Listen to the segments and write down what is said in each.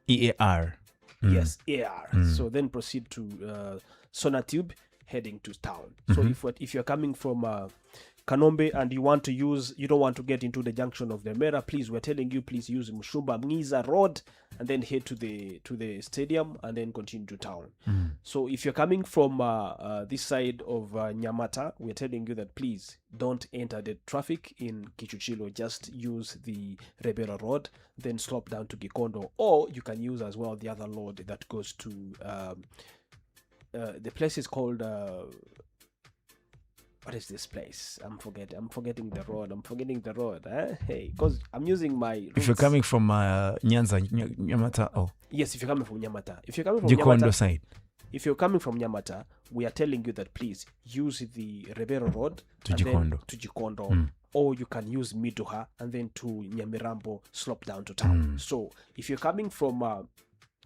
EAR. Yes, AR. So then proceed to Sonatube, heading to town. So if you're coming from Kanombe and you don't want to get into the junction of the Mera, please, we're telling you, please use Mushumba Mngiza Road and then head to the stadium and then continue to town. So if you're coming from this side of Nyamata, we're telling you that please don't enter the traffic in Kichuchilo, just use the Rebera Road, then slope down to Gikondo, or you can use as well the other road that goes to the place is called what is this place? I'm forgetting the road. Hey, because I'm using my routes. If you're coming from Nyamata, yes, if you're coming from Nyamata. If you're coming from Gikondo Nyamata side. If you're coming from Nyamata, we are telling you that please use the Rebero Road to Gikondo. Or you can use Miduha and then to Nyamirambo, slope down to town. So if you're coming from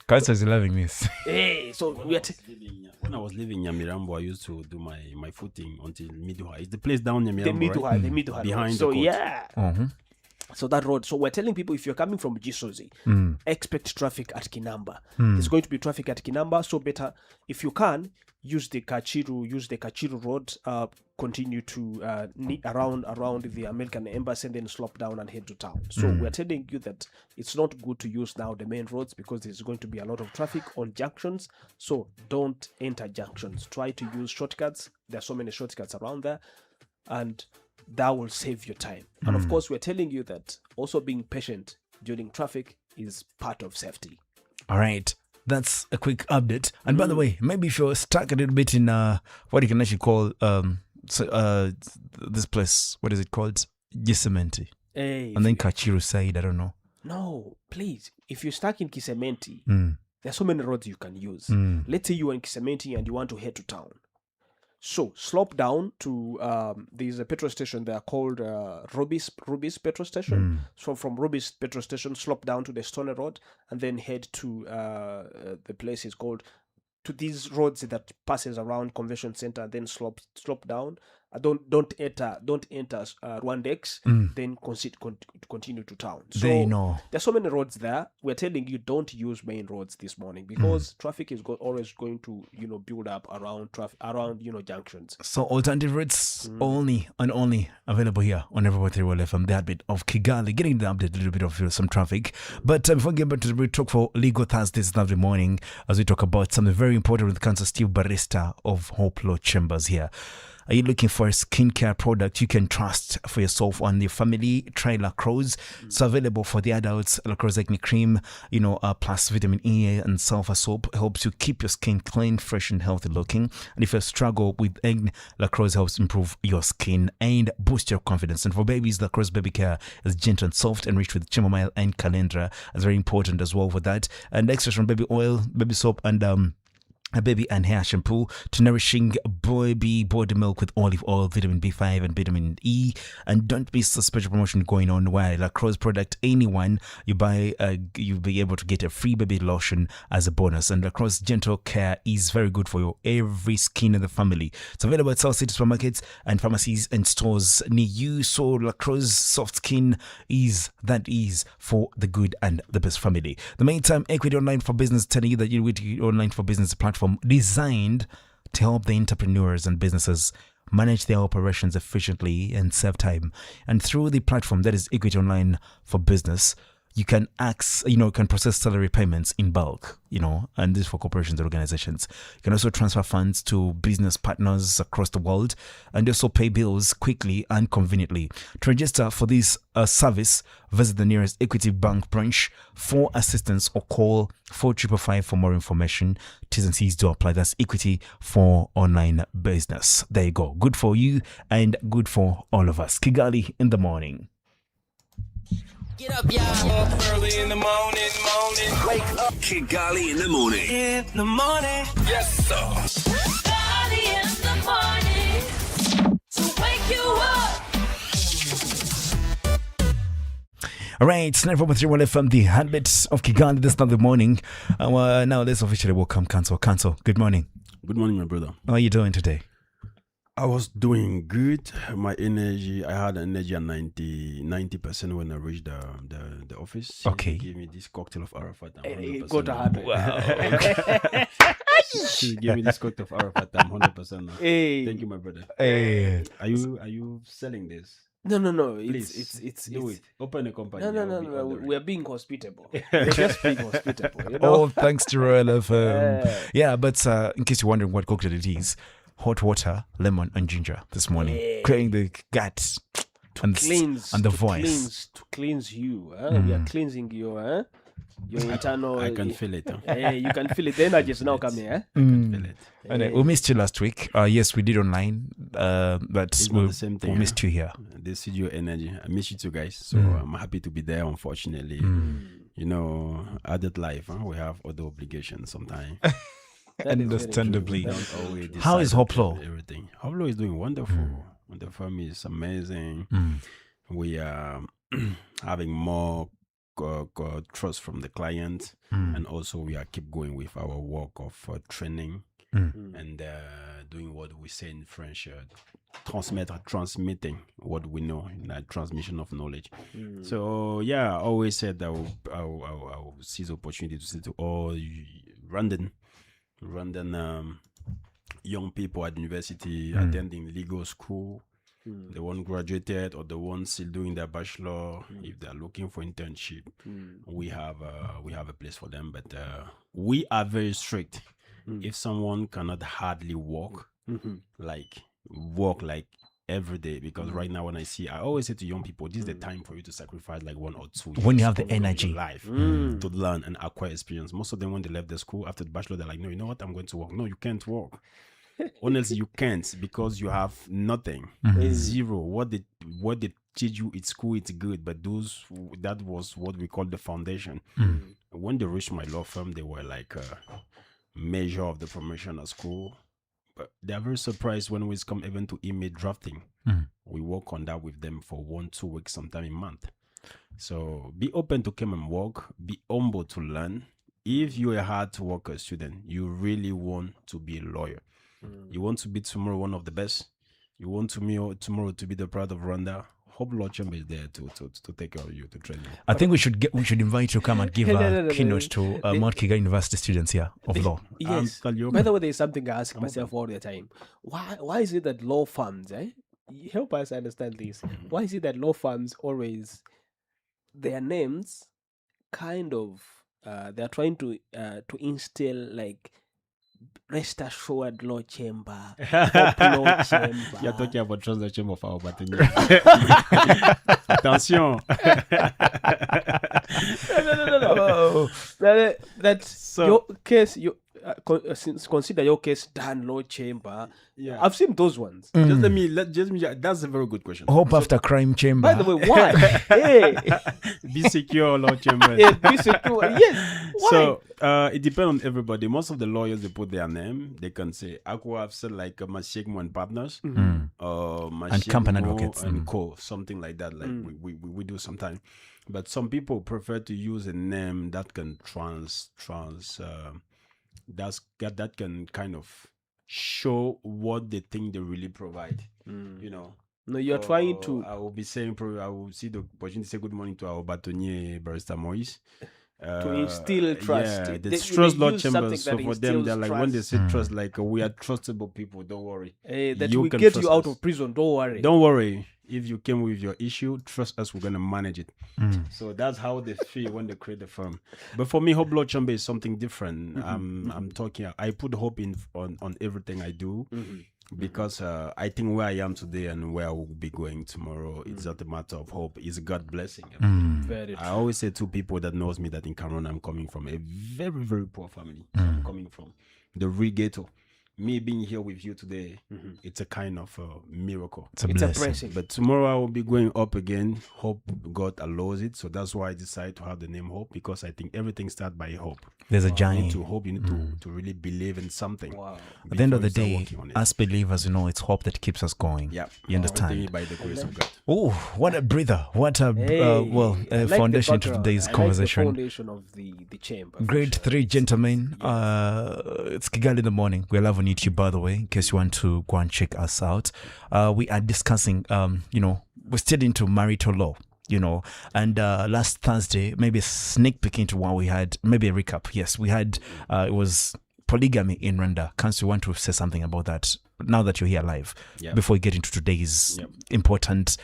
Kasa is loving this. Hey, so when I was living in Nyamirambo, I used to do my footing until Miduha. Is the place down Nyamirambo? The Miduha behind so the court. Yeah. So that road. So we're telling people if you're coming from Gisozi, expect traffic at Kinamba. There's going to be traffic at Kinamba. So better if you can use the Kachiru Road. Continue to around the American Embassy and then slope down and head to town. So we're telling you that it's not good to use now the main roads because there's going to be a lot of traffic on junctions. So don't enter junctions. Try to use shortcuts. There are so many shortcuts around there, and that will save your time. And of course, we're telling you that also being patient during traffic is part of safety. All right. That's a quick update. And by the way, maybe if you're stuck a little bit in what you can actually call this place, what is it called? Gisementi. Hey, and then Kachiru side, I don't know. No, please. If you're stuck in Kisementi, there's so many roads you can use. Let's say you are in Kisementi and you want to head to town. So slope down to there's a petrol station there called Rubis petrol station. So from Rubis petrol station, slope down to the Stone Road and then head to the place is called to these roads that passes around Convention Center, then slope down. Don't enter Rwandex, then continue to town. So they know there's so many roads there. We're telling you don't use main roads this morning because traffic is always going to build up around junctions. So alternative routes only available here on Everybody FM. That bit of Kigali, getting the update, a little bit of some traffic. But before we get back to the talk for Legal Thursdays Thursday morning, as we talk about something very important with Cancer Steve Barista of Hope Law Chambers here. Are you looking for a skincare product you can trust for yourself and your family? Try Lacrose. It's available for the adults. Lacrose Acne Cream, plus vitamin E and sulfur soap helps you keep your skin clean, fresh and healthy looking. And if you struggle with acne, Lacrose helps improve your skin and boost your confidence. And for babies, Lacrose Baby Care is gentle and soft and rich with chamomile and calendula. It's very important as well for that. And extras from baby oil, baby soap and a baby and hair shampoo to nourishing baby body milk with olive oil, vitamin B5 and vitamin E. And don't miss the special promotion going on where Lacrose product, anyone you buy, you'll be able to get a free baby lotion as a bonus. And Lacrose Gentle Care is very good for your every skin in the family. It's available at South City supermarkets and pharmacies and stores near you. So Lacrose Soft Skin is for the good and the best family. The meantime, Equity Online for Business telling you that you're with Online for Business platform designed to help the entrepreneurs and businesses manage their operations efficiently and save time. And through the platform that is Equity Online for Business, you can can process salary payments in bulk, and this for corporations and organizations. You can also transfer funds to business partners across the world and also pay bills quickly and conveniently. To register for this service, visit the nearest Equity Bank branch for assistance or call 4555 for more information. T's and C's do apply. That's Equity for Online Business. There you go. Good for you and good for all of us. Kigali in the morning. Get up, y'all. Up early in the morning. Wake up, Kigali in the morning. In the morning. Yes, sir. Kigali in the morning. To wake you up. All right, it's 9:43 from the habits of Kigali this Sunday morning. Now let's officially welcome Kanso. Kanso, good morning. Good morning, my brother. How are you doing today? I was doing good. My energy, I had energy at 90% when I reached the office. Okay. She gave me this cocktail of Arafat. I'm Hey, 100% go to now. hard. She gave me this cocktail of Arafat. I'm 100% now. Hey. Thank you, my brother. Hey. Are you selling this? No. Please, It's do it. Open a company. No. I'll be ordering. We are being hospitable. We're just being hospitable. You know? Oh, thanks to Royal FM. Yeah, but in case you're wondering what cocktail it is, hot water, lemon, and ginger this morning, clearing the gut and Cleanse and the to voice. cleanse you. We are cleansing your internal. I can feel it. Huh? Hey, you can feel it. The energy is now coming. I can feel it. And we missed you last week. Yes, we did online, but It's not the same thing. we missed you here. The studio energy. I miss you too, guys. So I'm happy to be there. Unfortunately, you know, adult life, we have other obligations sometimes. Understandably. Don't always How is decide Hoplo? Everything. Hoplo is doing wonderful. The family is amazing. We are having more trust from the client, and also we are keep going with our work of training and doing what we say in French, transmitting what we know, like transmission of knowledge. So yeah, I always said I will seize the opportunity to say to all random young people at university attending legal school, the one graduated or the one still doing their bachelor, if they're looking for internship, we have a place for them. But we are very strict. If someone cannot hardly walk like every day, because right now when I always say to young people, this is the time for you to sacrifice like 1 or 2 years When you have the from your energy. life to learn and acquire experience. Most of them, when they left the school after the bachelor, they're like, no, you know what, I'm going to work. No, you can't work. Honestly, you can't, because you have nothing. Zero. What they teach you at school, it's good, but that was what we call the foundation. When they reached my law firm, they were like a measure of the promotion at school. But they are very surprised when we come even to email drafting. We work on that with them for 1-2 weeks, sometime a month. So be open to come and work. Be humble to learn. If you're a hard worker student, you really want to be a lawyer. You want to be tomorrow one of the best. You want tomorrow to be the pride of Rwanda. Hope Lord Chamber is there to take care of you, to train you. I think we should invite you to come and give a keynote to Mount Kigali University students here of law. Yes. By the way, there's something I ask myself all the time. Why is it that law firms, help us understand this. Why is it that law firms always, their names kind of, they're trying to instill like rest assured law chamber, hope law chamber. You're talking about trust the chamber of our Batagne. Attention. No. That's So- your case. Consider your case done, law chamber. Yeah. I've seen those ones. Just let me. That's a very good question. Hope after crime chamber. By the way, why? Hey, Be secure, Lord Chamber. be secure. Yes. Why? So it depends on everybody. Most of the lawyers, they put their name. They can say Aqua have said like Mashegmo and Partners, or And company Mashegmo advocates. and Co. Something like that. Like we do sometimes. But some people prefer to use a name that can that can kind of show what they think they really provide. You know. No, you're trying to. I will be saying. Probably, I will see the opportunity to say good morning to our bâtonnier, Barrister Moise. To instill trust. Yeah, They the trust use law chambers. something So that for them, they're instills like when they trust. say trust, like we are trustable people. Don't worry. That You we can get trust you out us. of prison. Don't worry. Don't worry. If you came with your issue, trust us. We're gonna manage it. So that's how they feel when they create the firm. But for me, Hope Law Chamber is something different. I'm talking. I put hope in on everything I do. Because I think where I am today and where I will be going tomorrow, it's not a matter of hope. It's God blessing. Very I always say to people that knows me that in Cameroon, I'm coming from a very, very poor family. I'm coming from the real ghetto. Me being here with you today, it's a kind of miracle. It's a It's a blessing. blessing. But tomorrow I will be going up again. Hope God allows it. So that's why I decided to have the name Hope, because I think everything starts by hope. There's a You journey. need to hope. You need to really believe in something. Wow. At the end of the before you day, start working on it. as believers, it's hope that keeps us going. Yeah, You understand? Everything by the grace of God. Oh, what a breather. What a, Hey, I like the foundation to background. today's I conversation. Like the foundation of the chamber. for Grade sure. 3, gentlemen. It's Kigali in the morning. We're loving you. YouTube, by the way, in case you want to go and check us out. We are discussing, we're still into marital law, and last Thursday, maybe a sneak peek into what we had, maybe a recap. Yes, we had, it was polygamy in Rwanda. Can't you want to say something about that now that you're here live, before we get into today's important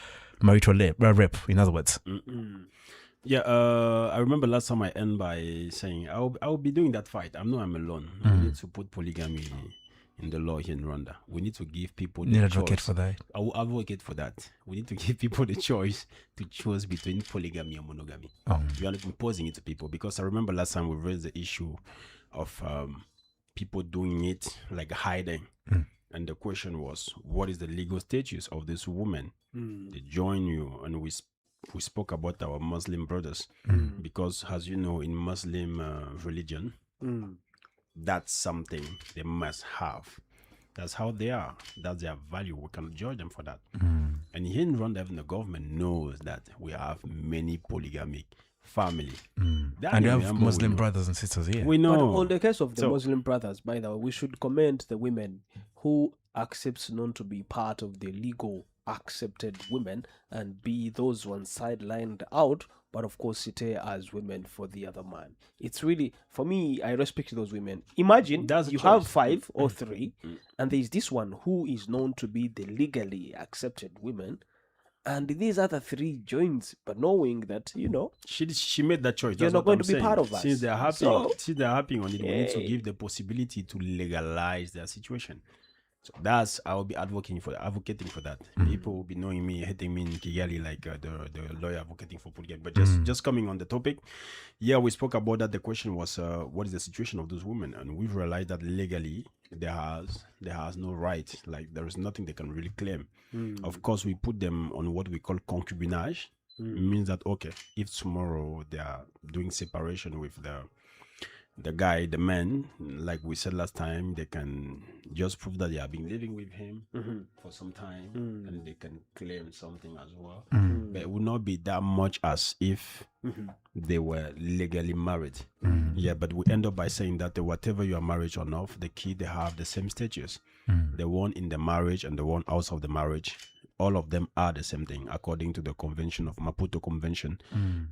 marital rep, in other words? Yeah, I remember last time I end by saying I'll be doing that fight. I'm alone. We need to put polygamy in the law here in Rwanda. We need to give people the Need choice. advocate for that. I will advocate for that. We need to give people the choice to choose between polygamy and monogamy. We are not imposing it to people, because I remember last time we raised the issue of people doing it like hiding. And the question was, what is the legal status of this woman? They join you, and we spoke about our Muslim brothers, because as you know, in Muslim religion, that's something they must have. That's how they are. That's their value. We cannot judge them for that. And here in Rwanda, even the government knows that we have many polygamic family. And you have Muslim brothers and sisters here. We know. But on the case of the Muslim brothers, by the way, we should commend the women who accepts known to be part of the legal accepted women and be those ones sidelined out, but of course sit as women for the other man. It's really, for me, I respect those women. Imagine you have 5 or 3 and there's this one who is known to be the legally accepted women, and these other 3 joins, but knowing that she made that choice. You're That's not what going I'm to be saying. part of us. Since they're happy, since they're happy on it, we need to Yeah. give the possibility to legalize their situation. So I will be advocating for that. People will be knowing me, hating me in Kigali like the lawyer advocating for polygamy. But just coming on the topic, we spoke about that. The question was, what is the situation of those women? And we've realized that legally there has no right. Like there is nothing they can really claim. Of course, we put them on what we call concubinage. It means that if tomorrow they are doing separation with the guy, the man, like we said last time, they can just prove that they have been living with him for some time, and they can claim something as well. But it would not be that much as if they were legally married. But we end up by saying that whatever you are married or not, the key, they have the same status. The one in the marriage and the one out of the marriage, all of them are the same thing, according to the convention of Maputo Convention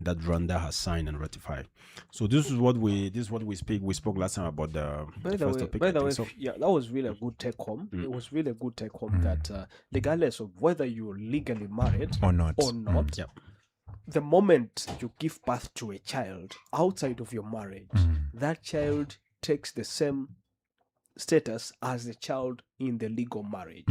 that Rwanda has signed and ratified. So this is what we speak. We spoke last time about the first topic. By the way, that was really a good take home. It was really a good take home that regardless of whether you're legally married Or not. the moment you give birth to a child outside of your marriage, that child takes the same status as the child in the legal marriage.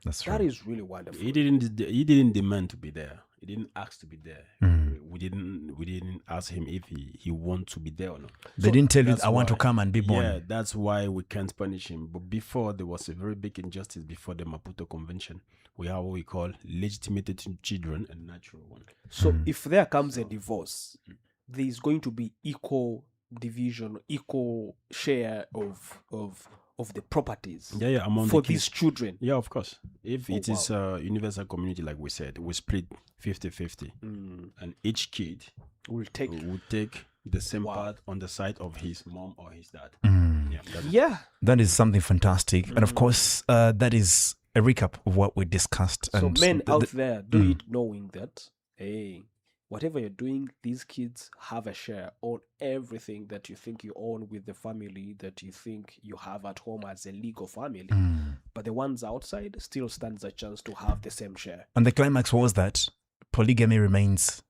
That's That right. is really wonderful. He didn't demand to be there. He didn't ask to be there. We didn't ask him if he wants to be there or not. They didn't tell you, that's I want to why- come and be born. Yeah, that's why we can't punish him. But before, there was a very big injustice before the Maputo Convention. We have what we call legitimated children and natural ones. So if there comes a divorce, there's going to be equal division, equal share of the properties Among for the these kids. children. Yeah, of course. If it is wow. a universal community, like we said, we split 50-50. And each kid Will take would take the same part on the side of his mom or his dad. That is something fantastic. And of course, that is a recap of what we discussed. So and men out there, do it knowing that, hey, whatever you're doing, these kids have a share on everything that you think you own with the family that you think you have at home as a legal family. But the ones outside still stands a chance to have the same share. And the climax was that polygamy remains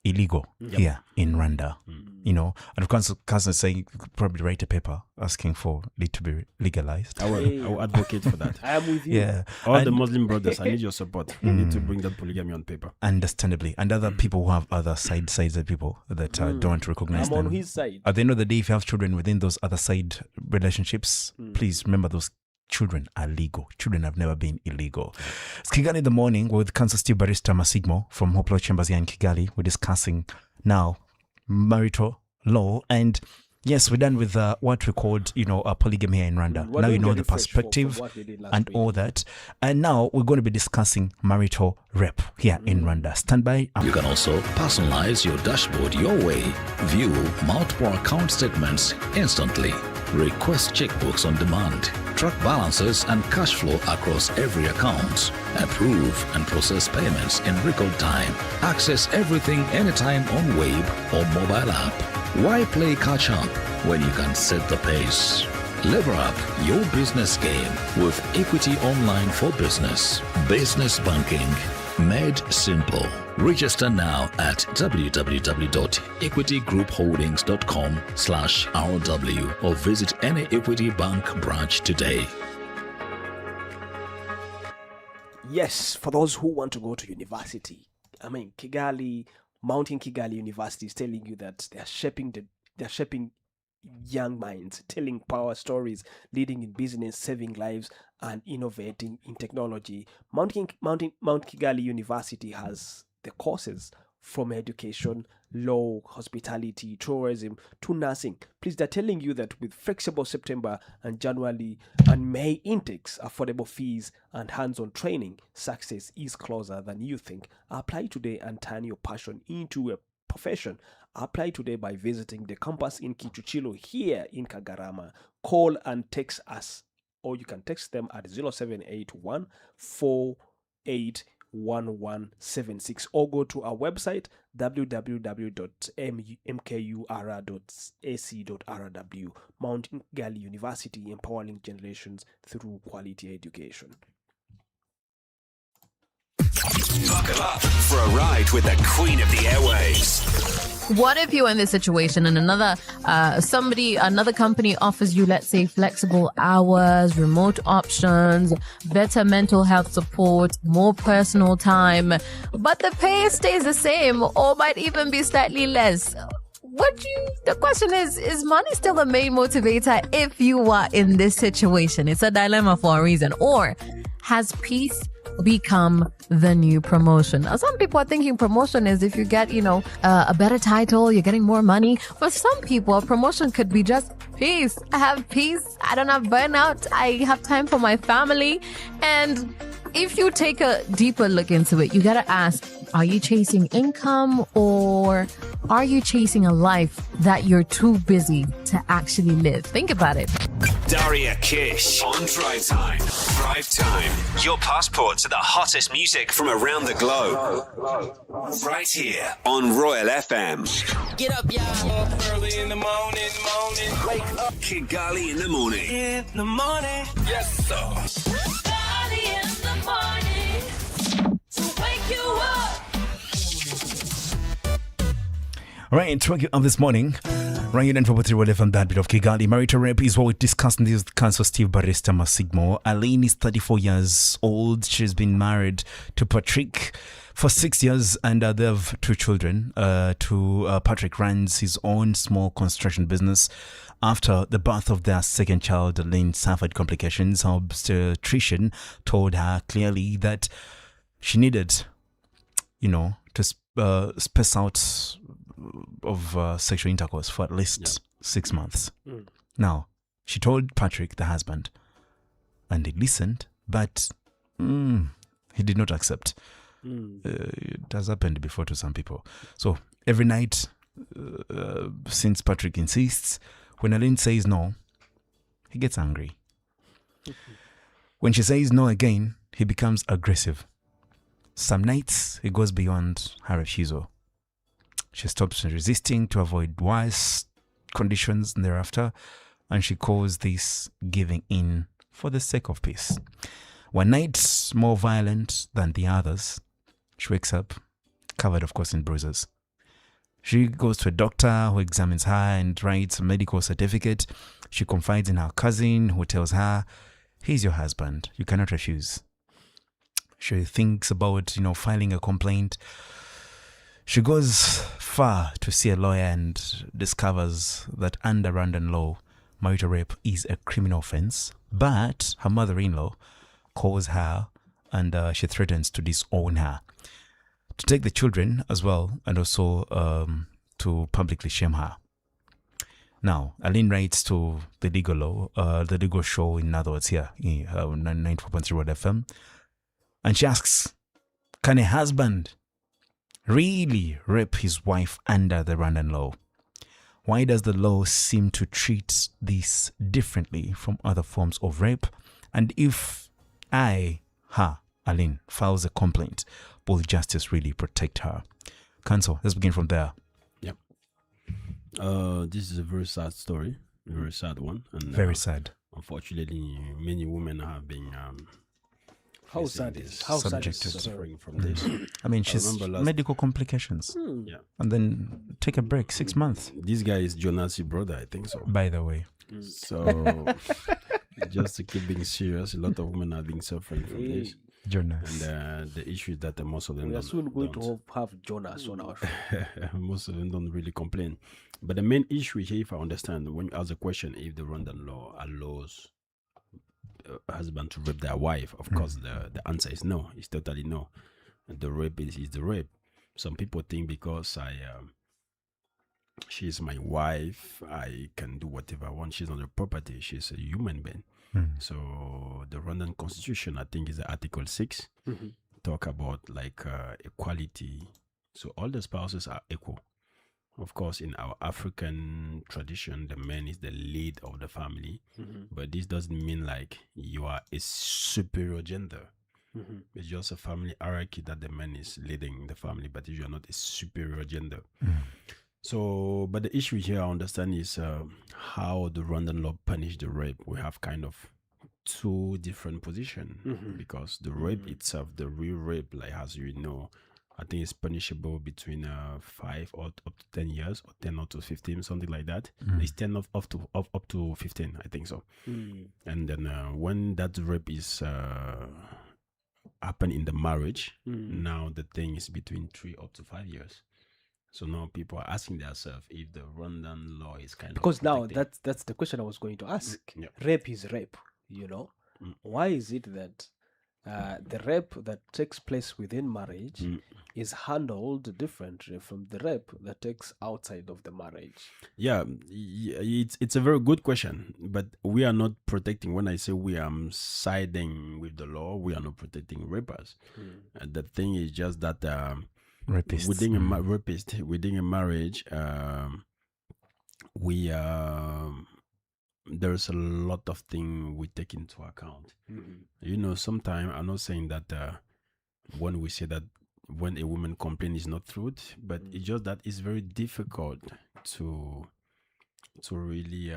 illegal here in Rwanda. And of course, cousin saying you could probably write a paper asking for it to be legalized. I will advocate for that. I am with you. Yeah. All the Muslim brothers, I need your support. We need to bring that polygamy on paper. Understandably. And other people who have other sides of people that don't want to recognize I'm them. on his side. At the end of the day, if you have children within those other side relationships, please remember those children are legal. Children have never been illegal. It's Kigali in the morning with Council Steve Barrister Masigmo from Hoplo Chambers here in Kigali. We're discussing now marital law. And yes, we're done with what we called, polygamy here in Rwanda. We're Now you doing know a the refresh perspective for what we did last and week. all that. And now we're going to be discussing marital rep here in Rwanda. Stand by. You can also personalize your dashboard your way. View multiple account statements instantly. Request checkbooks on demand. Track balances and cash flow across every account. Approve and process payments in record time. Access everything anytime on web or mobile app. Why play catch up when you can set the pace? Lever up your business game with Equity Online for Business. Business banking made simple. Register now at www.equitygroupholdings.com/RW or visit any Equity Bank branch today. Yes, for those who want to go to university, I mean, Mountain Kigali University is telling you that they're shaping young minds, telling power stories, leading in business, saving lives, and innovating in technology. Mount Kigali University has the courses from education, law, hospitality, tourism to nursing. Please, they're telling you that with flexible September and January and May intakes, affordable fees, and hands-on training, success is closer than you think. Apply today and turn your passion into a profession. Apply today by visiting the campus in Kichuchilo here in Kagarama. Call and text us, or you can text them at 0781 481176 or go to our website www.mkura.ac.rw. Mountain Kigali University, empowering generations through quality education. Buckle up for a ride with the Queen of the Airwaves. What if you're in this situation and another company offers you, let's say, flexible hours, remote options, better mental health support, more personal time, but the pay stays the same or might even be slightly less? The question is money still the main motivator if you are in this situation? It's a dilemma for a reason. Or has peace become the new promotion? Now, some people are thinking promotion is if you get, a better title, you're getting more money. For some people, a promotion could be just peace. I have peace. I don't have burnout. I have time for my family. And if you take a deeper look into it, you got to ask, are you chasing income or are you chasing a life that you're too busy to actually live? Think about it. Daria Kish on Drive Time. Drive Time. Your passport to the hottest music from around the globe. Right here on Royal FM. Get up, y'all. Early in the morning. Wake up. Kigali in the morning. In the morning. Yes, sir. Early in the morning to wake you up. All right, to wake you up this morning. Ryan and 4.3 from that bit of Kigali. Marital rape is what we discussed in this council. Steve Barista Masigmo. Aline is 34 years old. She's been married to Patrick for 6 years and they have 2 children. Patrick runs his own small construction business. After the birth of their second child, Aline suffered complications. Her obstetrician told her clearly that she needed, to space out of sexual intercourse for at least 6 months. Now, she told Patrick, the husband, and he listened, but he did not accept. It has happened before to some people. So every night, since Patrick insists, when Aline says no, he gets angry. When she says no again, he becomes aggressive. Some nights, he goes beyond her refusal. She stops resisting to avoid worse conditions thereafter, and she calls this giving in for the sake of peace. One night, more violent than the others, she wakes up, covered of course in bruises. She goes to a doctor who examines her and writes a medical certificate. She confides in her cousin who tells her, he's your husband, you cannot refuse. She thinks about, filing a complaint. She goes far to see a lawyer and discovers that under Rwandan law, marital rape is a criminal offense. But her mother-in-law calls her and she threatens to disown her, to take the children as well, and also to publicly shame her. Now, Aline writes to the legal law, the legal show, in other words, here, 94.3 FM, and she asks, can a husband really rape his wife under the Rwandan law? Why does the law seem to treat this differently from other forms of rape? And if Aline, files a complaint, will justice really protect her? Counsel, let's begin from there. Yep. This is a very sad story, a very sad one, and Very sad. unfortunately, many women have been How facing sad this, is how sad subjected. is suffering from this. I mean, she's remember last- medical complications. Yeah, And then take a break, 6 months, this guy is Jonas' brother, I think so. by the way. So, just to keep being serious, a lot of women are being suffering from this, Jonas. and the issue is that most of them We are don't- soon going don't. to have Jonas on our show. Most of them don't really complain. But the main issue here, if I understand, when you ask the question, if the Rwandan law allows a husband to rape their wife, of course, the answer is no. It's totally no. The rape is the rape. Some people think because she's my wife, I can do whatever I want. She's not a property. She's a human being. So the Rwandan constitution, I think, is the Article 6, talk about like equality. So all the spouses are equal. Of course, in our African tradition, the man is the lead of the family, but this doesn't mean like you are a superior gender. It's just a family hierarchy that the man is leading the family, but you are not a superior gender. So, but the issue here I understand is how the Rwandan law punish the rape. We have kind of two different positions because the rape itself, the real rape, like as you know, I think it's punishable between 5 or up to 10 years, or 10 up to 15, something like that. It's 10 up to 15, I think so. And then when that rape is happen in the marriage, now the thing is between 3 up to 5 years. So now people are asking themselves if the Rwandan law is kind Because of now protecting- that's the question I was going to ask. Yeah. Rape is rape, you know. Why is it that the rape that takes place within marriage is handled differently from the rape that takes outside of the marriage? Yeah, it's a very good question, but we are not protecting. When I say we are siding with the law, we are not protecting rapers. The thing is just that Rapists. within a rapist within a marriage, we there's a lot of things we take into account. You know, sometimes I'm not saying that when we say that when a woman complains is not truth, but it's just that it's very difficult to really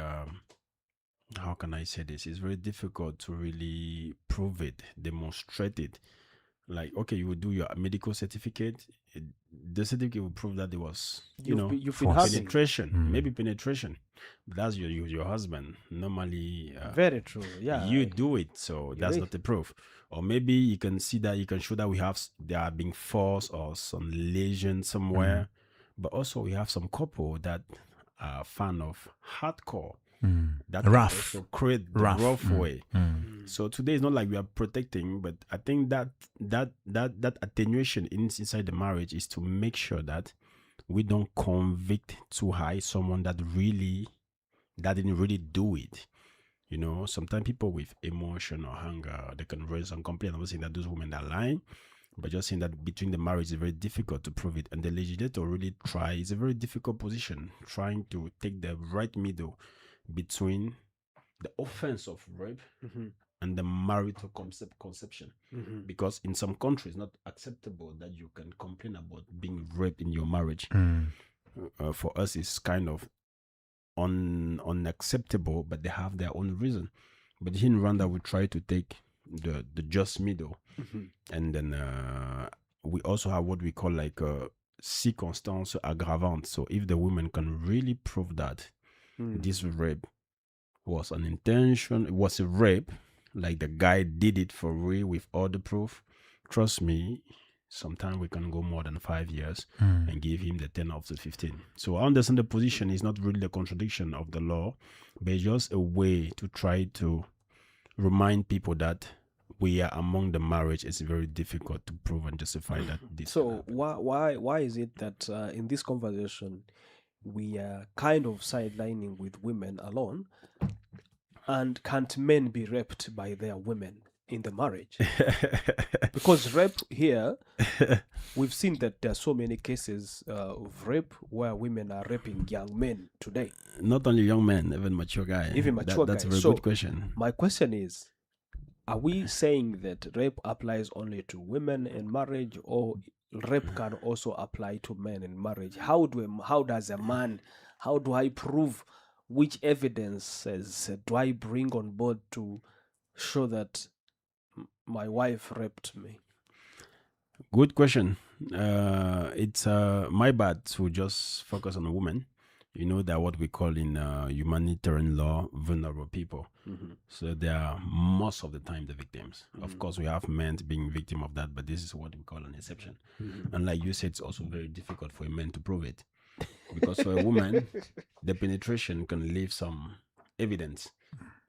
how can I say this? It's very difficult to really prove it, demonstrate it. Like, okay, you will do your medical certificate. The certificate will prove that there was, You've been force. having penetration, maybe penetration. But that's your husband. Normally, very true. Yeah, you do it, so that's right. not the proof. Or maybe you can see that you can show that we have they are being forced or some lesion somewhere. But also we have some couple that are fan of hardcore. That can Rough. also create the rough way. So today it's not like we are protecting, but I think that attenuation inside the marriage is to make sure that we don't convict too high someone that didn't really do it. You know, sometimes people with emotion or hunger, they can raise some complaint. I'm not saying that those women are lying, but just saying that between the marriage is very difficult to prove it. And the legislator really it's a very difficult position, trying to take the right middle between the offense of rape and the marital conception. Because in some countries, not acceptable that you can complain about being raped in your marriage. For us, it's kind of unacceptable, but they have their own reason. But in Rwanda, we try to take the just middle. And then we also have what we call like circonstance aggravante. So if the woman can really prove that this rape was an intention, it was a rape, like the guy did it for real with all the proof, trust me, sometimes we can go more than 5 years and give him the 10 of the 15. So I understand the position is not really a contradiction of the law, but it's just a way to try to remind people that we are among the marriage. It's very difficult to prove and justify that this. So why is it that in this conversation we are kind of sidelining with women alone, and can't men be raped by their women? in the marriage? Because rape here, we've seen that there are so many cases of rape where women are raping young men today. Not only young men, even mature guy. Even mature That's a guys. very So, good question. My question is, are we saying that rape applies only to women in marriage, or rape can also apply to men in marriage? How do I prove, which evidences do I bring on board to show that my wife raped me? Good question. It's my bad to just focus on a woman. You know, they're what we call in humanitarian law vulnerable people. So they are most of the time the victims. Of course, we have men being victim of that, but this is what we call an exception. And like you said, it's also very difficult for a man to prove it, because for a woman, the penetration can leave some evidence,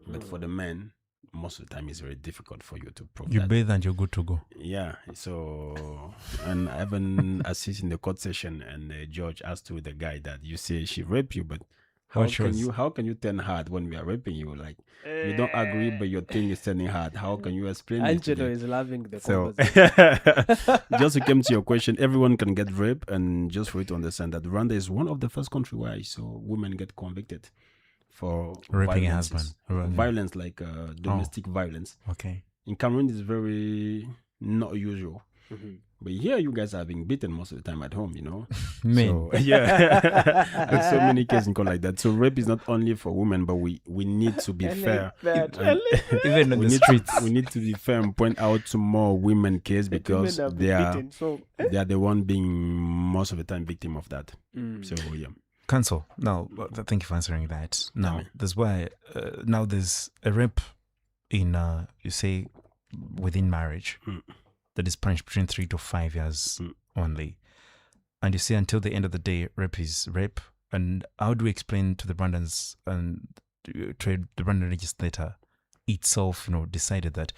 but for the man, most of the time it's very difficult for you to prove You that. bathe and you're good to go. Yeah, so, and I even assist in the court session, and the judge asked to the guy that you say she raped you, but how What can shows? you turn hard when we are raping you? Like, you don't agree, but your thing is turning hard. How can you explain it to Angelo them? is loving the So, conversation. just to come to your question, everyone can get raped, and just for you to understand that Rwanda is one of the first country where I saw women get convicted for Raping a violences. husband. Right. Violence, like domestic violence. Okay. In Cameroon, it's very not usual. But here, you guys are being beaten most of the time at home, you know. Men. So, yeah, there's so many cases in court like that. So rape is not only for women, but we need to be fair. And Even on we the need streets. we need to be fair and point out to more women cases, because they are the one being most of the time victim of that. So yeah. Counsel, now, thank you for answering that. Now, that's why, now there's a rape in, you say, within marriage that is punished between 3 to 5 years only. And you say until the end of the day, rape is rape. And how do we explain to the Rwandans and to the Rwandan legislator itself, decided that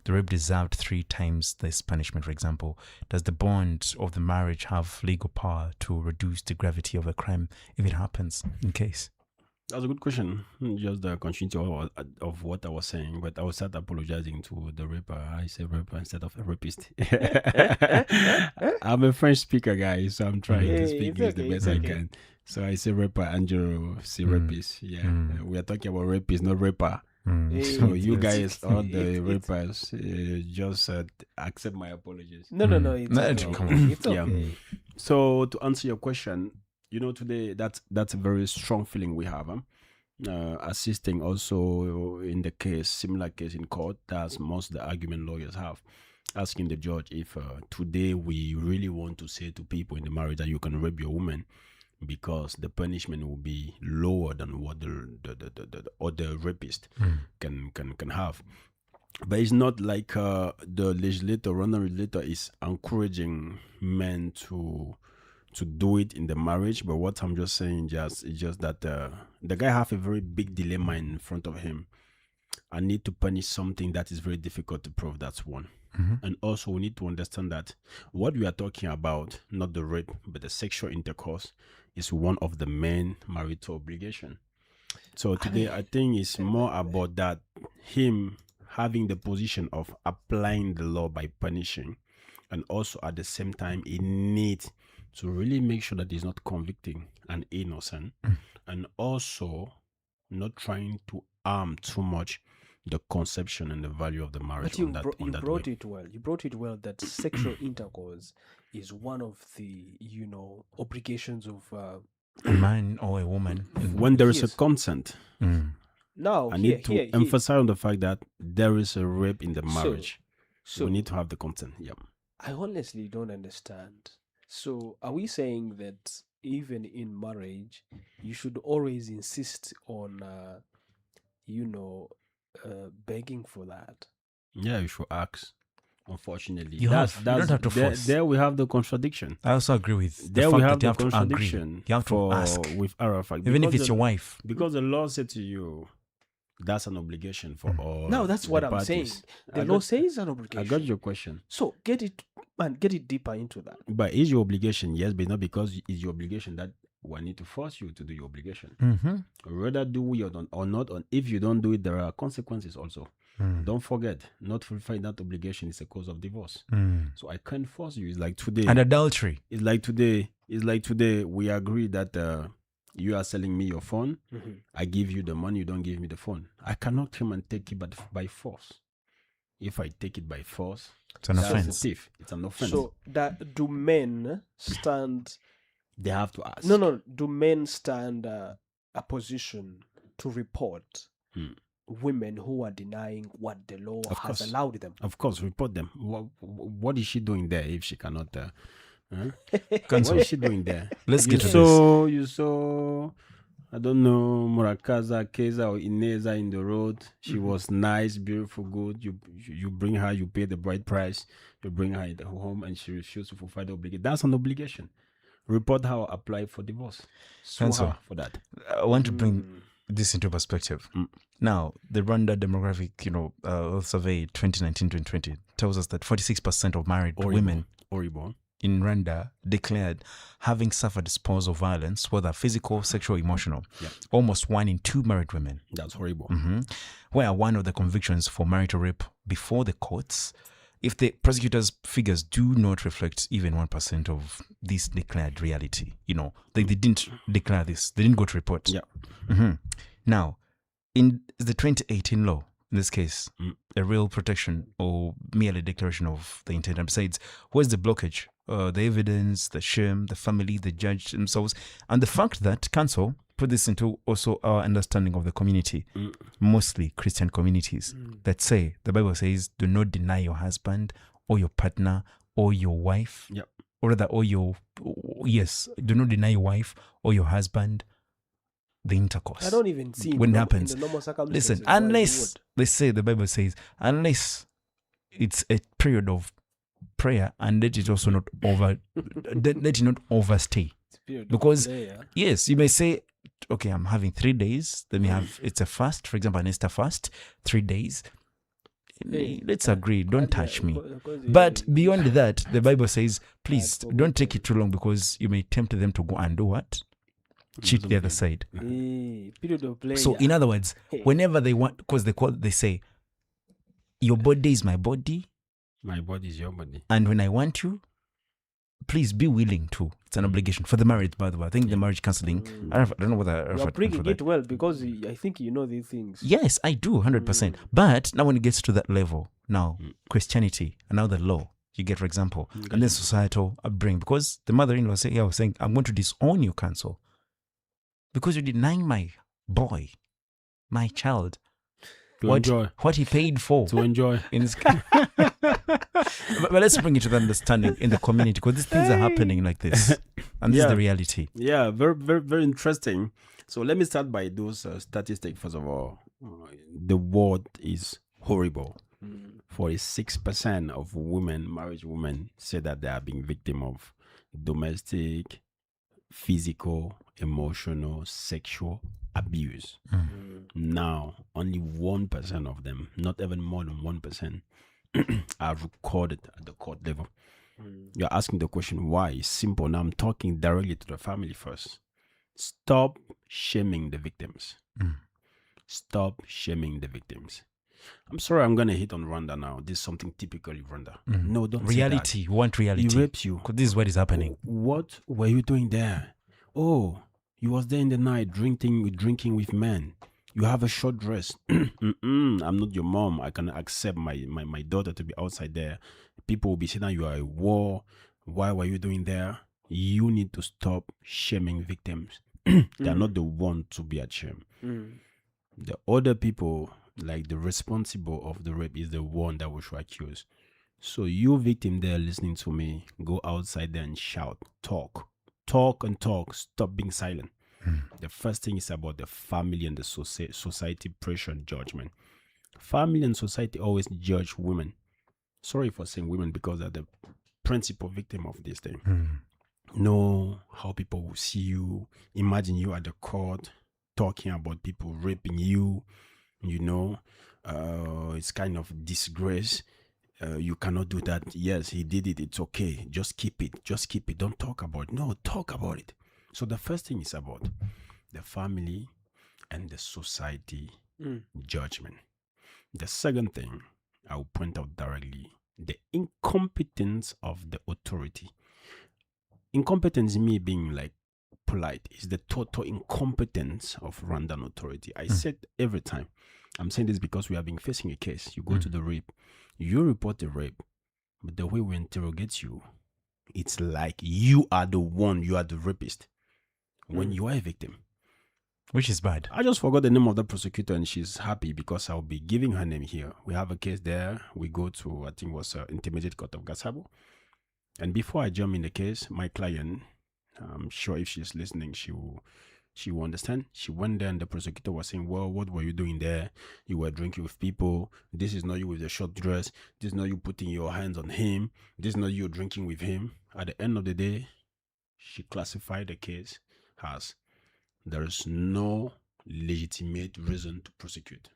the rape deserved 3 times this punishment, for example? Does the bond of the marriage have legal power to reduce the gravity of a crime if it happens in case? That's a good question. Just the continuity of what I was saying, but I will start apologizing to the rapper. I say rapper instead of a rapist. I'm a French speaker, guys, so I'm trying to speak English the best I can. So I say rapper, Angelo say rapist. Yeah, we are talking about rapist, not rapper. So you guys, all the rappers, just accept my apologies. No, it's okay. Come on. It's okay. Yeah. So to answer your question, today that's a very strong feeling we have. Assisting also in the case, similar case in court, that's most of the argument lawyers have, asking the judge if today we really want to say to people in the marriage that you can rape your woman, because the punishment will be lower than what the other rapist can have. But it's not like the Rwanda legislator is encouraging men to do it in the marriage. But what I'm just saying is just that the guy have a very big dilemma in front of him. I need to punish something that is very difficult to prove. That's one. And also we need to understand that what we are talking about, not the rape, but the sexual intercourse, is one of the main marital obligation. So today I think it's more about that, him having the position of applying the law by punishing, and also at the same time he needs to really make sure that he's not convicting an innocent, and also not trying to harm too much the conception and the value of the marriage. But you brought it well. You brought it well that sexual intercourse is one of the obligations of A man or a woman. when there is a consent. Now I need to emphasize on the fact that there is a rape in the marriage. So we need to have the consent. Yeah. I honestly don't understand. So are we saying that even in marriage you should always insist on begging for that? Yeah, you should ask. Unfortunately, You don't have to force. There we have the contradiction. I also agree with the There fact we that have you the have to agree. contradiction. You have to for- ask. with Arafat, Even if because it's your wife. because the law said to you, that's an obligation for all. No, that's what the I'm saying. parties. The I law got- says an I obligation. got your question. So get it deeper into that. But is your obligation? Yes, but not because it's your obligation that we need to force you to do your obligation. Mm-hmm. Rather do it or not. And if you don't do it, there are consequences also. Don't forget, not fulfilling that obligation is a cause of divorce. So I can't force you. It's like today. And adultery. It's like today. We agree that you are selling me your phone. I give you the money. You don't give me the phone. I cannot come and take it by force. If I take it by force, It's an that's offense. a thief. It's an offense. So that do men stand? They have to ask. No. Do men stand a position to report women who are denying what the law Of has course. allowed them? Of course, report them. What is she doing there if she cannot? Huh? Cancel. What is she doing there? Let's you get to saw, You saw, I don't know, Murakaza, Keza, or Ineza in the road. She was nice, beautiful, good. You bring her, you pay the bride price. You bring her home, and she refused to fulfill the obligation. That's an obligation. Report her, or apply for divorce. Sue Cancel. her for that. I want to bring this into perspective. Now, the Rwanda demographic, survey 2019-2020 tells us that 46% of married women Horrible. in Rwanda declared having suffered spousal violence, whether physical, sexual, emotional. Yeah. Almost 1 in 2 married women. That's horrible. Where one of the convictions for marital rape before the courts, if the prosecutor's figures do not reflect even 1% of this declared reality, they didn't declare this, they didn't go to report. Yeah. Now, in the 2018 law, in this case, a real protection or merely declaration of the intent. Besides, where's the blockage? The evidence, the shame, the family, the judge themselves, and the fact that council put this into also our understanding of the community, mostly Christian communities, that say, the Bible says, do not deny your husband or your partner or your wife, Yep. or rather, do not deny your wife or your husband the intercourse. I don't even see when it happens. in the normal circumstances Listen, why you unless would. they say, the Bible says, unless it's a period of prayer, and let it also not let it not overstay. It's a period of Because prayer. yes, you may say, okay, I'm having 3 days. Then we have it's a fast, for example, an Easter fast, 3 days. Hey, Let's agree, don't touch me. Because But beyond that, the Bible says, please don't take it too long, because you may tempt them to go and do what? Cheat the other side. period of prayer. So in other words, whenever they want, because they say, your body is my body, My body is your body. and when I want you, please be willing to. It's an obligation for the marriage, by the way. I think the marriage counseling, I don't know whether you are bringing it well because I think you know these things. Yes, I do, 100%. But now when it gets to that level, now Christianity and now the law, you get, for example, and then societal upbringing, because the mother-in-law was saying, I'm going to disown you, counsel, because you're denying my boy, my child, To enjoy. what he paid for. To enjoy. In this but let's bring it to the understanding in the community, because these things are happening like this, and this is Yeah. the reality. Yeah, very, very, very interesting. So let me start by those statistics. First of all, the world is horrible. 46% of married women, say that they are being victim of domestic, physical, emotional, sexual abuse. Now, only 1% of them, not even more than 1%, are recorded at the court level. You're asking the question why? It's simple. Now I'm talking directly to the family first. Stop shaming the victims. Stop shaming the victims. I'm sorry, I'm gonna hit on Rwanda now. This is something typically Rwanda. No, don't say Reality. You want that. reality. He rapes you. Because this is what is happening. What were you doing there? Oh, you was there in the night drinking with men. You have a short dress. I'm not your mom. I can accept my daughter to be outside there. People will be saying that you are a war. Why were you doing there? You need to stop shaming victims. They are not the one to be ashamed. The other people, like the responsible of the rape, is the one that we should accuse. So you victim there listening to me, go outside there and shout, talk and talk. Stop being silent. The first thing is about the family and the society pressure and judgment. Family and society always judge women. Sorry for saying women because they're the principal victim of this thing. Know how people will see you. Imagine you at the court talking about people raping you. It's kind of disgrace. You cannot do that. Yes, he did it. It's okay. Just keep it. Don't talk about it. No, talk about it. So the first thing is about the family and the society judgment. The second thing I will point out directly, the incompetence of the authority. Incompetence, me being like polite, is the total incompetence of Rwandan authority. I said every time. I'm saying this because we have been facing a case. You go to the rape, you report the rape, but the way we interrogate you, it's like you are the rapist when you are a victim. Which is bad. I just forgot the name of the prosecutor, and she's happy because I'll be giving her name here. We have a case there. We go to, I think it was Intermediate Court of Gasabo. And before I jump in the case, my client, I'm sure if she's listening, she will understand. She went there and the prosecutor was saying, well, what were you doing there? You were drinking with people. This is not you with the short dress. This is not you putting your hands on him. This is not you drinking with him. At the end of the day, she classified the case as there is no legitimate reason to prosecute.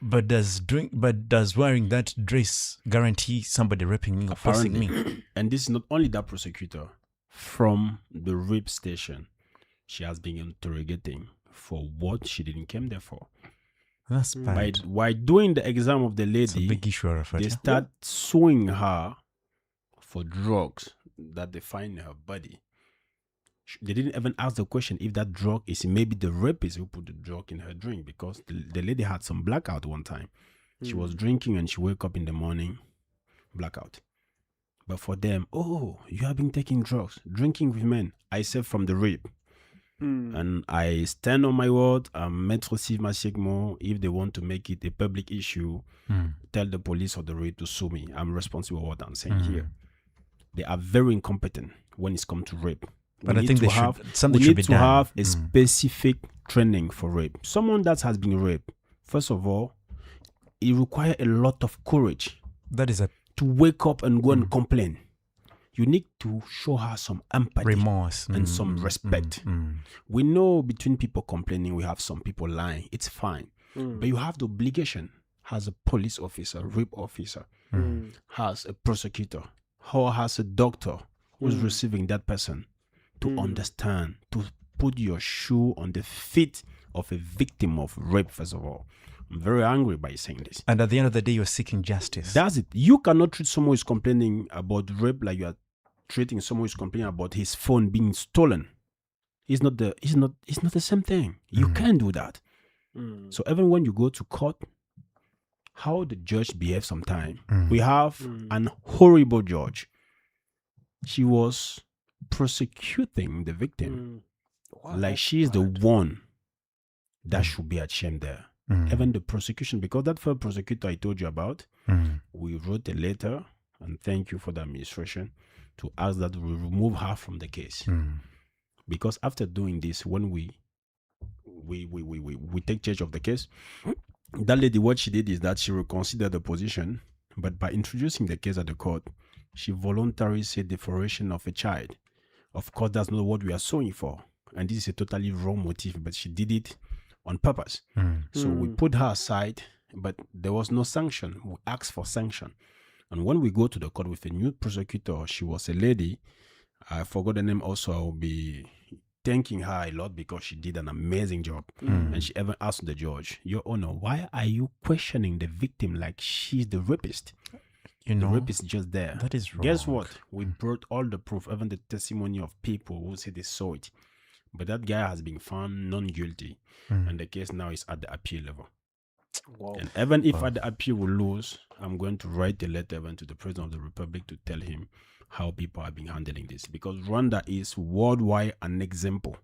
But does wearing that dress guarantee somebody raping me or forcing me? And this is not only that prosecutor. From the rape station, she has been interrogating for what she didn't come there for. That's bad. While doing the exam of the It's a lady, big issue, Arafat. they start suing her for drugs that they find in her body. They didn't even ask the question if that drug is maybe the rapist who put the drug in her drink, because the lady had some blackout one time. She was drinking and she woke up in the morning, blackout. But for them, oh, you have been taking drugs, drinking with men. I said from the rape. And I stand on my word. I'm Maître Sylvain Siegmo. If they want to make it a public issue, tell the police or the rape to sue me. I'm responsible for what I'm saying here. They are very incompetent when it's come to rape. But I think we need to have a specific training for rape. Someone that has been raped, first of all, it requires a lot of courage. That is to wake up and go and complain. You need to show her some empathy, remorse, and some respect. We know between people complaining, we have some people lying. It's fine. But you have the obligation as a police officer, rape officer, as a prosecutor, or as a doctor who's receiving that person to understand, to put your shoe on the feet of a victim of rape, first of all. I'm very angry by saying this. And at the end of the day, you're seeking justice. That's it. You cannot treat someone who's complaining about rape like you are treating someone who's complaining about his phone being stolen. It's not the same thing. You can't do that. So even when you go to court, how the judge behaves sometimes. We have an horrible judge. She was prosecuting the victim like she is the one that should be ashamed there. Even the prosecution, because that first prosecutor I told you about, we wrote a letter, and thank you for the administration, to ask that we remove her from the case. Because after doing this, when we take charge of the case, that lady, what she did is that she reconsidered the position, but by introducing the case at the court, she voluntarily said deforation of a child. Of course, that's not what we are suing for, and this is a totally wrong motive, but she did it on purpose. So we put her aside, but there was no sanction. We asked for sanction. And when we go to the court with a new prosecutor, she was a lady. I forgot the name also. I will be thanking her a lot because she did an amazing job. And she even asked the judge, Your Honor, why are you questioning the victim like she's the rapist? You know, the rapist is just there. That is wrong. Guess what? We brought all the proof, even the testimony of people who say they saw it. But that guy has been found non-guilty, and the case now is at the appeal level. Wow. And even if at the appeal we lose, I'm going to write a letter even to the President of the Republic to tell him how people have been handling this. Because Rwanda is worldwide an example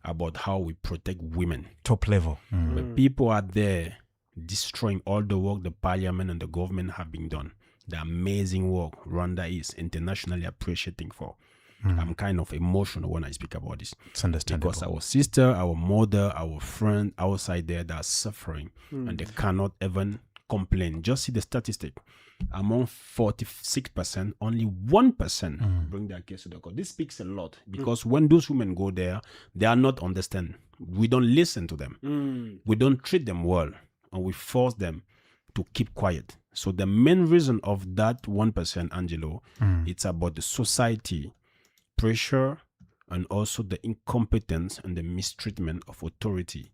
about how we protect women. Top level. But people are there destroying all the work the parliament and the government have been done. The amazing work Rwanda is internationally appreciating for. I'm kind of emotional when I speak about this. It's understandable. Because our sister, our mother, our friend outside there that are suffering and they cannot even complain. Just see the statistic. Among 46%, only 1% bring their case to the court. This speaks a lot because when those women go there, they are not understand. We don't listen to them. We don't treat them well, and we force them to keep quiet. So the main reason of that 1%, Angelo, it's about the society pressure and also the incompetence and the mistreatment of authority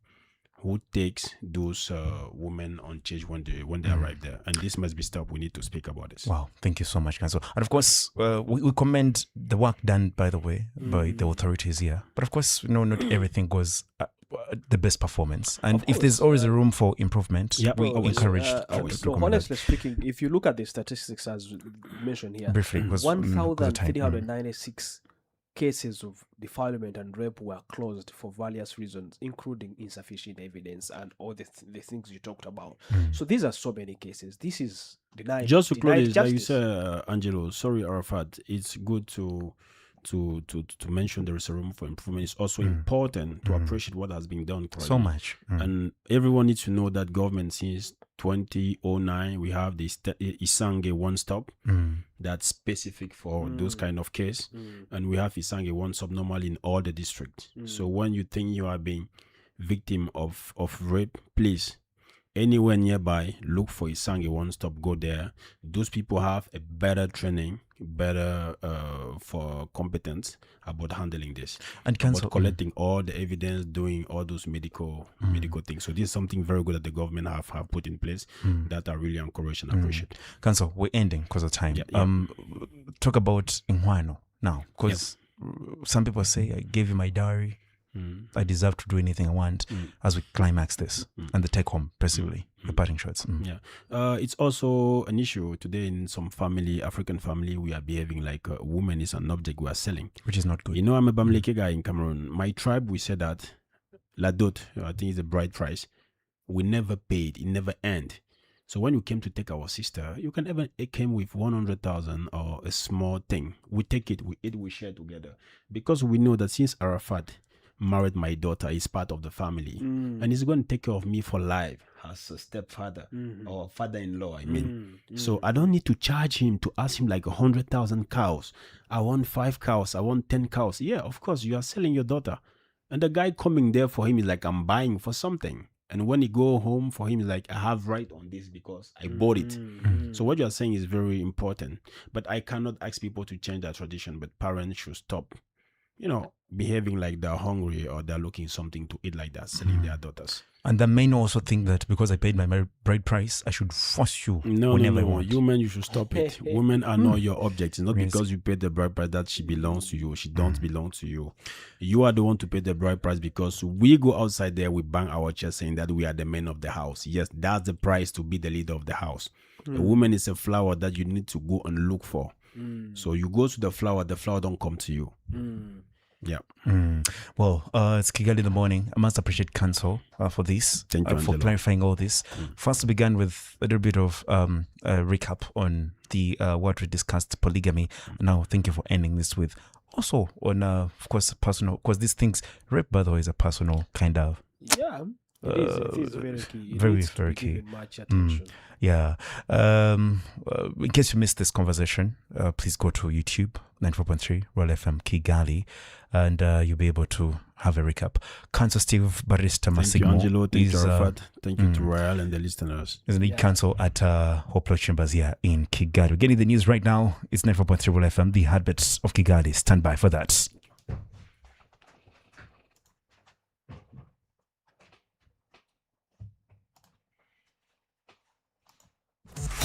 who takes those women on charge when they arrive there, and this must be stopped. We need to speak about this. Wow, thank you so much, Council. And of course, we commend the work done, by the way, by the authorities here. But of course, not everything goes the best performance, and if there's always a room for improvement, we encourage. So honestly speaking, if you look at the statistics as mentioned here, briefly, 1,396 cases of defilement and rape were closed for various reasons, including insufficient evidence and all the things you talked about. So these are so many cases. This is denied. Just to denied close, like you justice. said, Angelo, sorry, Arafat, it's good to mention there is a room for improvement. It's also important to appreciate what has been done currently. So much. And everyone needs to know that government since 2009 we have this Isange One Stop that's specific for those kind of case, and we have Isange One Stop normally in all the districts. So when you think you are being victim of rape, please, anywhere nearby, look for Isange One Stop, go there. Those people have a better training, better for competence about handling this, and about collecting all the evidence, doing all those medical things. So this is something very good that the government have put in place that I really encourage and appreciate. Council, we're ending because of time. Yeah. Talk about Inhuano now, because some people say, I gave you my diary, I deserve to do anything I want, as we climax this and the take home, possibly the parting shots. It's also an issue today in some African family. We are behaving like a woman is an object we are selling, which is not good. I'm a Bamileke guy in Cameroon. My tribe, we said that la dot, I think it's a bride price. We never paid, it never ended. So when you came to take our sister, you can even it came with 100,000 or a small thing. We take it, we eat, we share together, because we know that since Arafat married my daughter, is part of the family, and he's going to take care of me for life as a stepfather or father-in-law. So I don't need to charge him to ask him like 100,000 cows. I want 5 cows. I want 10 cows. Yeah, of course you are selling your daughter, and the guy coming there for him is like, I'm buying for something. And when he go home for him, is like, I have right on this because I bought it. So what you are saying is very important. But I cannot ask people to change their tradition. But parents should stop, behaving like they're hungry or they're looking something to eat like that, selling their daughters. And the men also think that because I paid my bride price, I should force you. No. Want. You men, you should stop it. Women are not your object. It's not because you paid the bride price that she belongs to you. She don't belong to you. You are the one to pay the bride price, because we go outside there, we bang our chest saying that we are the men of the house. Yes, that's the price to be the leader of the house. A woman is a flower that you need to go and look for. So you go to the flower don't come to you. Yeah. Well, it's Kigali in the morning. I must appreciate Council for this, Thank you, for Angelo. clarifying all this. First, we began with a little bit of a recap on the what we discussed, polygamy. Now, thank you for ending this with also on, of course, personal, because these things, rape, by the way, is a personal kind of. Yeah. It is very key. Very key. Much attention. Yeah. In case you missed this conversation, please go to YouTube, 94.3 Royal FM Kigali, and you'll be able to have a recap. Council Steve Barista Thank you, Masigmo Angelo. Thank you, is Arafat. Thank you to Royal and the listeners. the lead counsel at Hoplo Chambers here in Kigali. We're getting the news right now. It's 94.3 Royal FM, the heartbeat of Kigali. Stand by for that.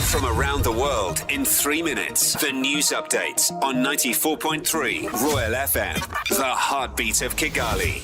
From around the world in 3 minutes, the news updates on 94.3 Royal FM, the heartbeat of Kigali.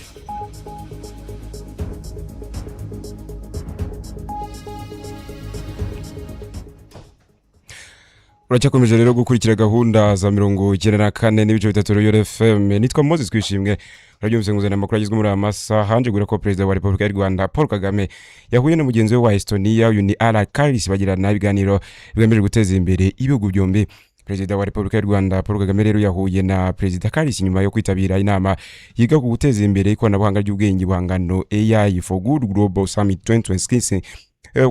uracyakomeje rero gukurikira gahunda za 94 n'ibice bitatu Royal FM. Nitwa Moses Kwishimwe. Urabyumvise nguzana amakuru agizwe muri amasa hanje gura ko President wa Republika y'u Rwanda Paul Kagame yahuye na mugenzi we wa Estonia uyu ni Ala Karis bagirana ibiganiro bigamije guteza imbere ibihugu byombi. President wa Republika y'u Rwanda Paul Kagame rero yahuye na President Karis nyuma yo kwitabira inama yiga ku guteza imbere ikoranabuhanga ry'ubwenge buhangano AI for Good Global Summit 2026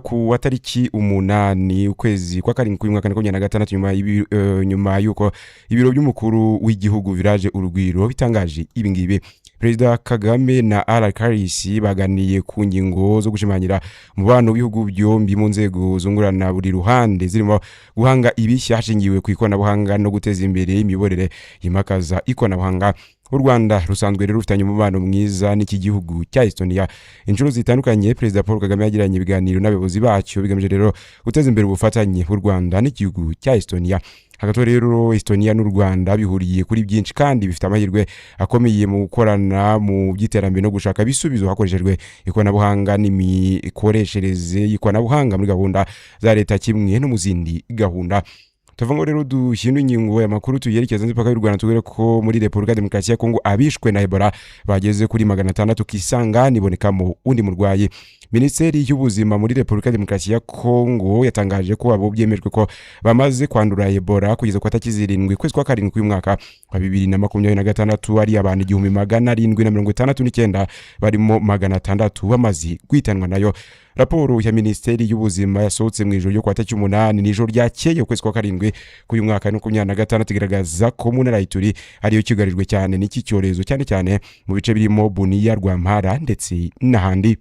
ku watariki 8 ukwezi kwa karindwi mwaka 2026 nyuma yuko ibiro by'umukuru w'igihugu village urugwiro bitangaje ibingibi. President Kagame na Ala Karis baganiye ku ngingo zo gushimanyira umubano w'ibihugu byombi mu nzego zungurana buri ruhande zirimo guhanga ibishya hashingiwe ku ikoranabuhanga no guteza imbere imiborere y'imakaza ikoranabuhanga. u Rwanda rusanzwe rero rufitanye umubano mwiza n'iki gihugu cya Estonia. Inshuro zitandukanye Perezida Paul Kagame yagiranye ibiganiro n'abayobozi bacyo bigamije rero guteza imbere ubufatanye bw'u Rwanda n'igihugu cya Estonia. Hagati rero Estonia n'u Rwanda bihuriye kuri byinshi kandi bifite amahirwe akomeye mu gukorana mu by'iterambere no gushaka bisubizo hakoreshejwe ikoranabuhanga n'imikoreshereze y'ikoranabuhanga muri gahunda za leta kimwe no mu zindi gahunda. Tuvuga rero dushyira ingingo ya makuru tuyerekeza nzipaka y'u Rwanda tugere ko muri Repubulika Demokarasi ya Kongo abishwe na Ebola bageze kuri 600 kisangani ibonekamo undi murwayi. Minisiteri y'ubuzima muri Repubulika Demokarasi ya Kongo yatangaje ko abo byemejwe ko bamaze kwandura Ebola kugeza kwa tariki 7 kwezi kwa 7 uyu mwaka wa 2026 ari abantu 1769 barimo 600 bamaze kwitanwa nayo. Raporo ya Minisiteri y'ubuzima yasohotse mu ijoro ryo kwa tariki 8 n'ijoro ryakeye kwezi kwa 7 k'uyu mwaka no 2026 igaragaza ko mu ntara y'Ituri ariyo kigarijwe cyane n'iki cyorezo cyane cyane mu bice birimo Bunia, Rwampara ndetse n'ahandi.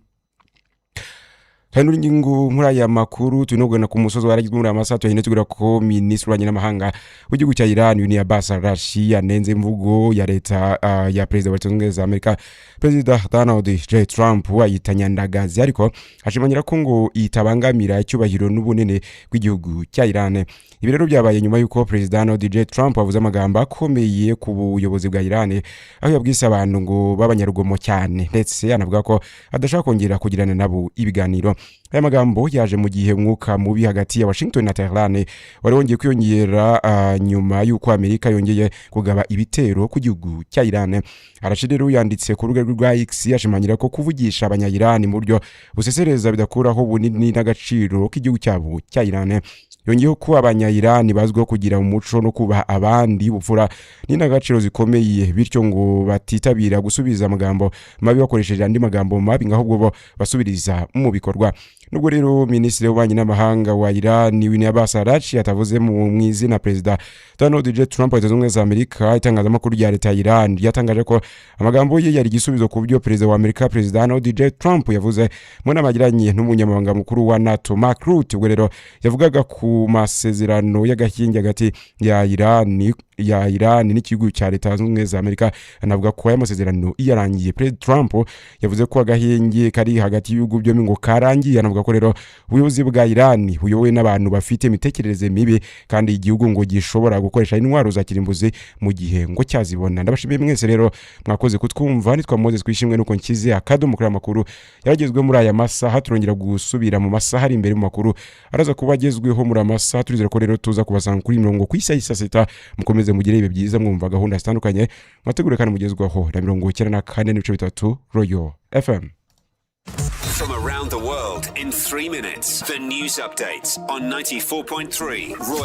Kandi ingingo muri aya makuru tunogana ku musozo waragizwe muri amasaha tuhine tugira ko Minisitiri w'Ububanyi n'Amahanga w'igihugu cya Iran Yuni Abbas Araghchi yanenze imvugo ya leta ya Perezida wa Leta Zunze Ubumwe za Amerika Perezida Donald J. Trump wayitanyandagazi ariko ashimangira ko ngo itabangamira icyubahiro n'ubunene bw'igihugu cya Iran. Ibi rero byabaye nyuma y'uko Perezida Donald J. Trump avuze amagambo akomeye ku buyobozi bwa Iran aho yabwise abantu ngo babanyarugomo cyane ndetse anavuga ko adashaka kongera kugirana nabo ibiganiro. Aya magambo yaje mu gihe mwuka mubi hagati ya Washington na Tehran wari wongeye kwiyongera nyuma y'uko Amerika yongeye kugaba ibitero ku gihugu cya Iran. Araghchi rero yanditse ku rubuga rwa X yashimangira ko kuvugisha abanya-Iran mu buryo busesereza bidakuraho bunini n'agaciro k'igihugu cyabo cya Iran. Yongeyeho ko abanya-Iran bazwiho kugira umuco no kubaha abandi bupfura n'indangagaciro zikomeye bityo ngo batitabira gusubiza amagambo mabi bakoresheje andi magambo mabi ngahubwo bo basubiriza mu bikorwa. Nubwo rero Minisitiri w'Ububanyi n'Amahanga wa Iran Yuni Abbas Araghchi atavuze mu izina Perezida Donald J. Trump wa Leta Zunze Ubumwe za Amerika, itangazamakuru rya leta ya Iran ryatangaje ko amagambo ye yari igisubizo ku byo Perezida wa Amerika Perezida Donald J. Trump yavuze mu nama yagiranye n'umunyamabanga mukuru wa NATO Mark Rutte. Ubwo rero yavugaga ku masezerano y'agahinge hagati ya Iran n'igihugu cya Leta Zunze Ubumwe za Amerika, anavuga ko aya masezerano yarangiye. Perezida Trump yavuze ko agahinge kari hagati y'ibihugu byombi ngo karangiye, anavuga ko rero ubuyobozi bwa Iran buyobowe n'abantu bafite imitekerereze mibi kandi igihugu ngo gishobora gukoresha intwaro za kirimbuzi mu gihe ngo cyazibona. Ndabashimiye mwese rero mwakoze kutwumva. Nitwa Moses Kwishimwe nuko nkize akadomo kuri amakuru yaragezwe muri aya masaha. Turongera gusubira mu masaha ari imbere mu makuru araza kuba agezweho muri amasaha. Turizera ko rero tuza kubasanga kuri mirongo ku isaha isa sita. Mukomeze mugire ibe byiza mwumva gahunda zitandukanye mwategure kandi mugezwaho na 94.3 Royal FM. From around the world in 3 minutes, the news updates on 94.3 Royal